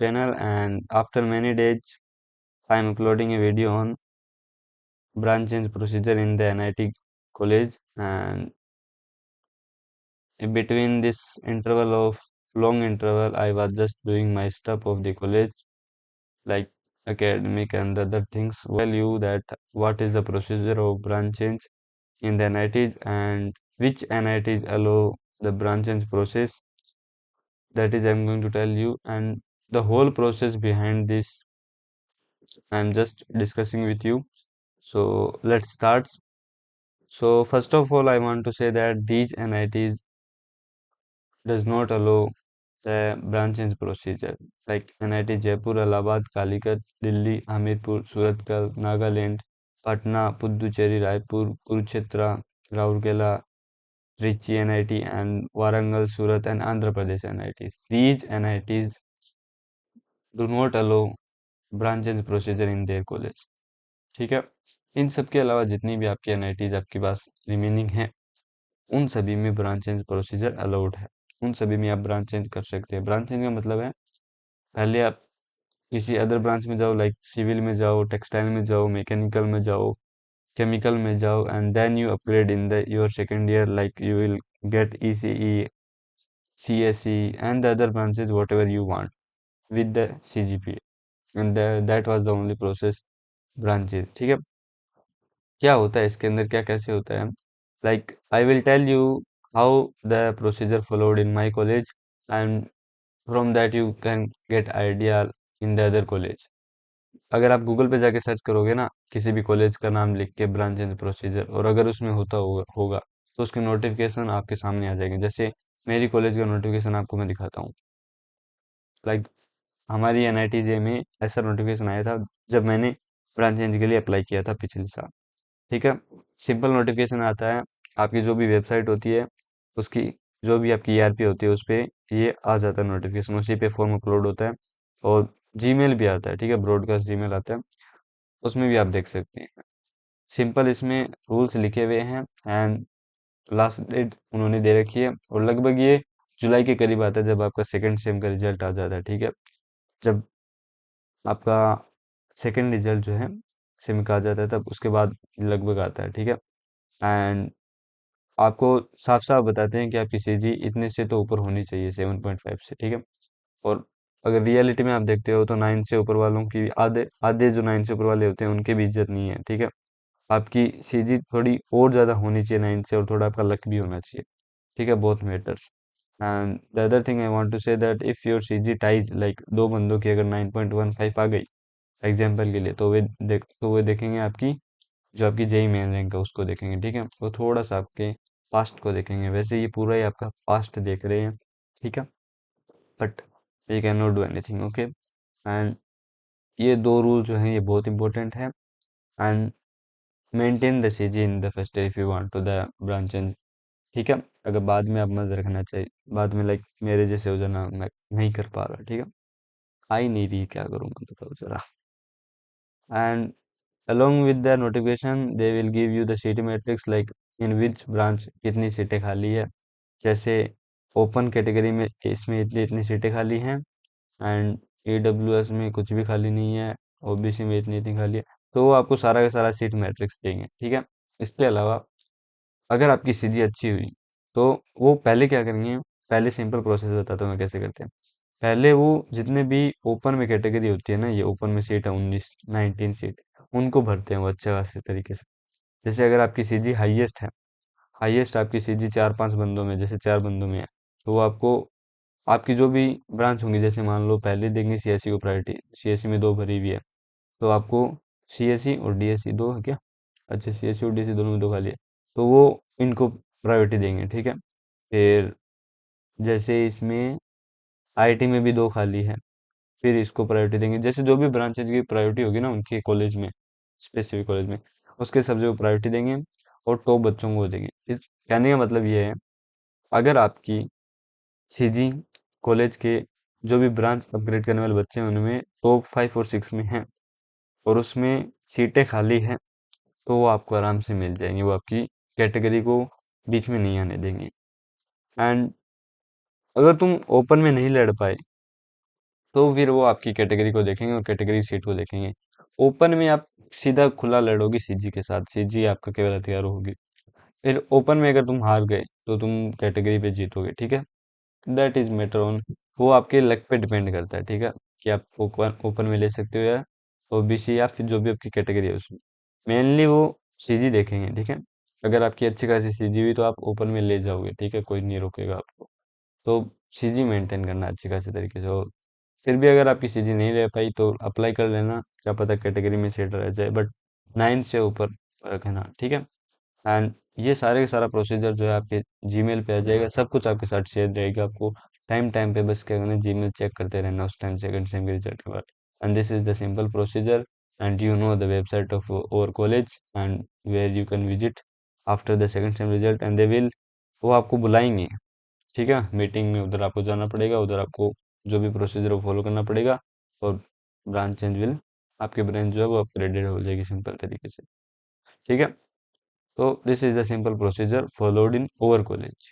channel, and after many days I am uploading a video on branch change procedure in the NIT college. And in between this interval of long interval, I was just doing my stuff of the college, like academic and other things. Tell you that what is the procedure of branch change in the NITs and which NITs allow the branch change process. That is, I'm going to tell you, and the whole process behind this I'm just discussing with you. So let's start. So first of all, I want to say that these NITs does not allow the branch change procedure, like NIT Jaipur, Allahabad, Calicut, Delhi, Hamirpur, Surathkal, Nagaland, Patna, Puducherry, Raipur, Kurukshetra, Rourkela, Trichy NIT, and Warangal, Surat, and Andhra Pradesh NITs. These NITs do not allow branch change procedure in their college. ठीक है। इन सब के अलावा जितनी भी आपकी NITs आपके पास remaining है, उन सभी में ब्रांच चेंज प्रोसीजर अलाउड है। उन सभी में आप ब्रांच चेंज कर सकते हैं। ब्रांच चेंज का मतलब है, पहले आप किसी अदर ब्रांच में जाओ, लाइक सिविल में जाओ, टेक्सटाइल में जाओ, मैकेनिकल में जाओ, केमिकल में जाओ, and then you upgrade in the your second year, like you will get ECE, CSE, and the other branches whatever you want with the CGPA, and that was the only process branches। ठीक है। क्या होता है इसके अंदर, क्या कैसे होता है, like I will tell you how the procedure followed in my college, and from that you can get idea in the other college. अगर आप गूगल पे जाके सर्च करोगे ना, किसी भी कॉलेज का नाम लिख के ब्रांच एंड प्रोसीजर, और अगर उसमें होगा तो उसकी नोटिफिकेशन आपके सामने आ जाएगी। जैसे मेरी कॉलेज का नोटिफिकेशन आपको मैं दिखाता हूँ। लाइक हमारी NIT में ऐसा नोटिफिकेशन आया था जब मैंने ब्रांच चेंज के लिए अप्लाई किया था पिछले साल। ठीक है। सिंपल नोटिफिकेशन आता है, आपकी जो भी वेबसाइट होती है उसकी, जो भी आपकी ERP होती है उस पे ये आ जाता है नोटिफिकेशन, उसी पे फॉर्म अपलोड होता है, और जीमेल भी आता है। ठीक है, ब्रॉडकास्ट जीमेल आता है, उसमें भी आप देख सकते हैं। सिंपल इसमें रूल्स लिखे हुए हैं, एंड लास्ट डेट उन्होंने दे रखी है, और लगभग ये जुलाई के करीब आता है जब आपका सेकंड सेम का रिजल्ट आ जाता है। ठीक है, जब आपका सेकंड रिजल्ट जो है सेम का आ जाता है, तब उसके बाद लगभग आता है। ठीक है, एंड आपको साफ साफ बताते हैं कि आपकी CG इतने से तो ऊपर होनी चाहिए, 7.5 से। ठीक है, और अगर रियलिटी में आप देखते हो तो 9 से ऊपर वालों की, आधे आधे जो 9 से ऊपर वाले होते हैं उनकी भी इज्जत नहीं है। ठीक है, आपकी CG थोड़ी और ज़्यादा होनी चाहिए 9 से, और थोड़ा आपका लक भी होना चाहिए। ठीक है, both matters. And the other thing I want to say that if your CG ties, like दो बंदों की अगर 9.15 आ गई एग्जाम्पल के लिए, तो वे देखेंगे आपकी, जो आपकी JEE मेन रैंक है उसको देखेंगे। ठीक है, वो थोड़ा सा आपके पास्ट को देखेंगे। वैसे ये पूरा ही आपका पास्ट देख रहे हैं। ठीक है, but we can not do anything. Okay, and ये दो रूल जो हैं ये बहुत इंपॉर्टेंट है। And maintain the CG in the first year if you want to the branch change. ठीक है, अगर बाद में आप मत रखना चाहिए, बाद में लाइक मेरे जैसे हो जाना, मैं नहीं कर पा रहा। ठीक है, आ ही नहीं रही, क्या करूँ मैं, बताओ जरा। And along with the notification they will give you the city matrix, like in which branch कितनी सीटें खाली है। जैसे ओपन कैटेगरी में इसमें इतनी इतनी सीटें खाली हैं, एंड AWS में कुछ भी खाली नहीं है, OBC में इतनी इतनी खाली है। तो वो आपको सारा का सारा सीट मैट्रिक्स देंगे। ठीक है, इसके अलावा अगर आपकी CG अच्छी हुई तो वो पहले क्या करेंगे, पहले सिंपल प्रोसेस बताता हूँ मैं कैसे करते हैं। पहले वो जितने भी ओपन में कैटेगरी होती है ना, ये ओपन में सीट है 19 सीट, उनको भरते हैं वो अच्छे खासे तरीके से। जैसे अगर आपकी CG हाईएस्ट है, हाईएस्ट आपकी CG 4-5 बंदों में, जैसे 4 बंदों में है, तो वो आपको आपकी जो भी ब्रांच होंगी, जैसे मान लो पहले देंगे CSE को प्रायोरिटी, CSE में 2 भरी हुई है, तो आपको CSE और DSE दो है क्या, अच्छा CSE और DSE दोनों में 2 खाली है, तो वो इनको प्रायोरिटी देंगे। ठीक है, फिर जैसे इसमें IT में भी 2 खाली है, फिर इसको प्रायोरिटी देंगे। जैसे जो भी ब्रांचेज की प्रायोरिटी होगी ना उनके कॉलेज में, स्पेसिफिक कॉलेज में, उसके सब्जेक्ट को प्रायोरिटी देंगे, और टॉप बच्चों को देंगे। इस कहने का मतलब ये है, अगर आपकी CG कॉलेज के जो भी ब्रांच अपग्रेड करने वाले बच्चे हैं उनमें टॉप 5 और 6 में हैं, और उसमें सीटें खाली हैं, तो वो आपको आराम से मिल जाएंगी, वो आपकी कैटेगरी को बीच में नहीं आने देंगे। एंड अगर तुम ओपन में नहीं लड़ पाए, तो फिर वो आपकी कैटेगरी को देखेंगे और कैटेगरी सीट को देखेंगे। ओपन में आप सीधा खुला लड़ोगे सीजी के साथ, सीजी आपका केवल हथियार होगी। फिर ओपन में अगर तुम हार गए तो तुम कैटेगरी पे जीतोगे, ठीक है। दैट इज मैटर ऑन, वो आपके लक पे डिपेंड करता है, ठीक है, कि आप ओपन ओपन में ले सकते हो या ओबीसी या फिर जो भी आपकी कैटेगरी है उसमें। मेनली वो सीजी देखेंगे, ठीक है। अगर आपकी अच्छी खासी सीजी हुई तो आप ओपन में ले जाओगे, ठीक है, कोई नहीं रोकेगा आपको। तो सीजी मेंटेन करना अच्छी खासी तरीके से। और फिर भी अगर आपकी सीजी नहीं रह पाई तो अप्लाई कर लेना, क्या पता कैटेगरी में सीट रह जाए, बट 9 से ऊपर रखना, ठीक है। एंड ये सारे का सारा प्रोसीजर जो है आपके जीमेल पे आ जाएगा, सब कुछ आपके साथ शेयर रहेगा। आपको टाइम टाइम पे बस क्या करना है, जीमेल चेक करते रहना उस टाइम, सेकंड सेम के रिजल्ट के बाद। And this is the simple procedure, and you know the website of our college and where you can visit after the second sem result, and they will, वो आपको बुलाएंगे, ठीक है, meeting में। उधर आपको जाना पड़ेगा, उधर आपको जो भी प्रोसीजर वो फॉलो करना पड़ेगा, और ब्रांच चेंज विल, आपकी ब्रांच जो है वो अपग्रेडेड हो जाएगी सिंपल तरीके से, ठीक है। So this is the simple procedure followed in our college.